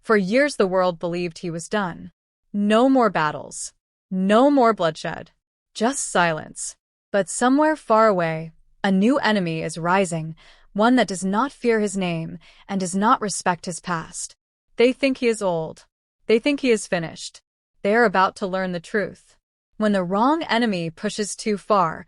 For years the world believed he was done. No more battles. No more bloodshed. Just silence. But somewhere far away, a new enemy is rising, one that does not fear his name and does not respect his past. They think he is old. They think he is finished. They are about to learn the truth. When the wrong enemy pushes too far,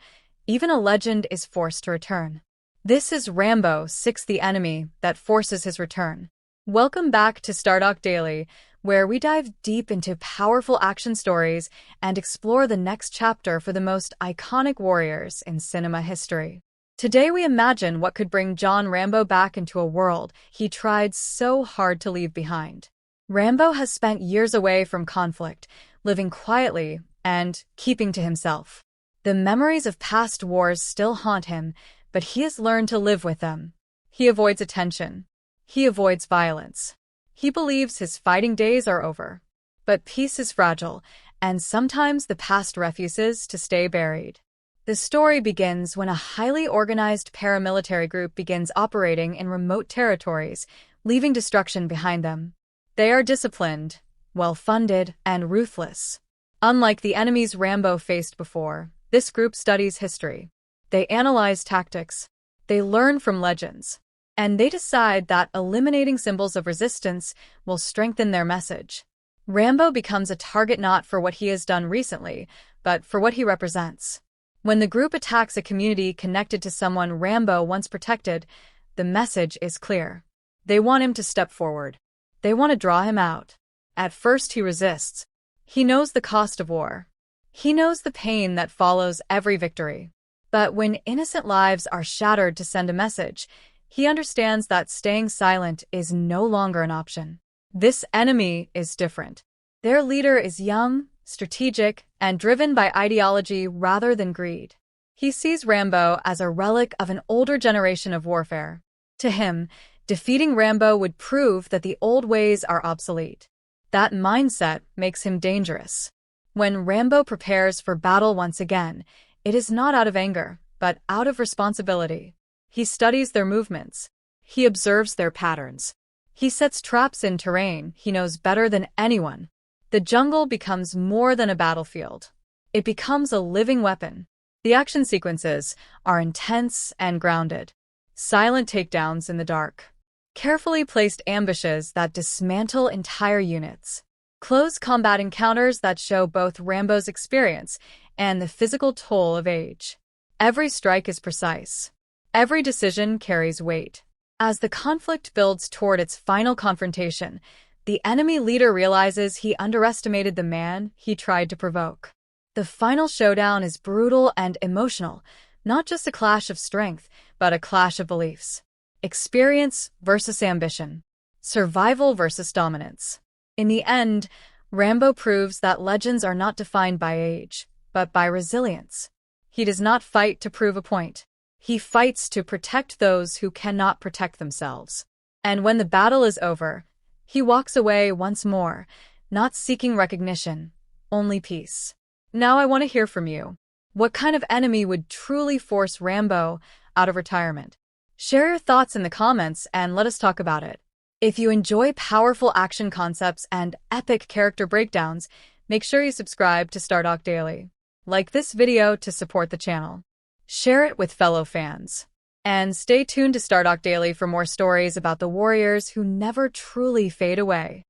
even a legend is forced to return. This is Rambo 6, the enemy that forces his return. Welcome back to Stardock Daily, where we dive deep into powerful action stories and explore the next chapter for the most iconic warriors in cinema history. Today we imagine what could bring John Rambo back into a world he tried so hard to leave behind. Rambo has spent years away from conflict, living quietly and keeping to himself. The memories of past wars still haunt him, but he has learned to live with them. He avoids attention. He avoids violence. He believes his fighting days are over. But peace is fragile, and sometimes the past refuses to stay buried. The story begins when a highly organized paramilitary group begins operating in remote territories, leaving destruction behind them. They are disciplined, well-funded, and ruthless. Unlike the enemies Rambo faced before, this group studies history. They analyze tactics. They learn from legends. And they decide that eliminating symbols of resistance will strengthen their message. Rambo becomes a target not for what he has done recently, but for what he represents. When the group attacks a community connected to someone Rambo once protected, the message is clear. They want him to step forward. They want to draw him out. At first he resists. He knows the cost of war. He knows the pain that follows every victory. But when innocent lives are shattered to send a message, he understands that staying silent is no longer an option. This enemy is different. Their leader is young, strategic, and driven by ideology rather than greed. He sees Rambo as a relic of an older generation of warfare. To him, defeating Rambo would prove that the old ways are obsolete. That mindset makes him dangerous. When Rambo prepares for battle once again, it is not out of anger, but out of responsibility. He studies their movements. He observes their patterns. He sets traps in terrain he knows better than anyone. The jungle becomes more than a battlefield. It becomes a living weapon. The action sequences are intense and grounded. Silent takedowns in the dark. Carefully placed ambushes that dismantle entire units. Close combat encounters that show both Rambo's experience and the physical toll of age. Every strike is precise. Every decision carries weight. As the conflict builds toward its final confrontation, the enemy leader realizes he underestimated the man he tried to provoke. The final showdown is brutal and emotional, not just a clash of strength, but a clash of beliefs. Experience versus ambition. Survival versus dominance. In the end, Rambo proves that legends are not defined by age, but by resilience. He does not fight to prove a point. He fights to protect those who cannot protect themselves. And when the battle is over, he walks away once more, not seeking recognition, only peace. Now I want to hear from you. What kind of enemy would truly force Rambo out of retirement? Share your thoughts in the comments and let us talk about it. If you enjoy powerful action concepts and epic character breakdowns, make sure you subscribe to Stardock Daily. Like this video to support the channel. Share it with fellow fans. And stay tuned to Stardock Daily for more stories about the warriors who never truly fade away.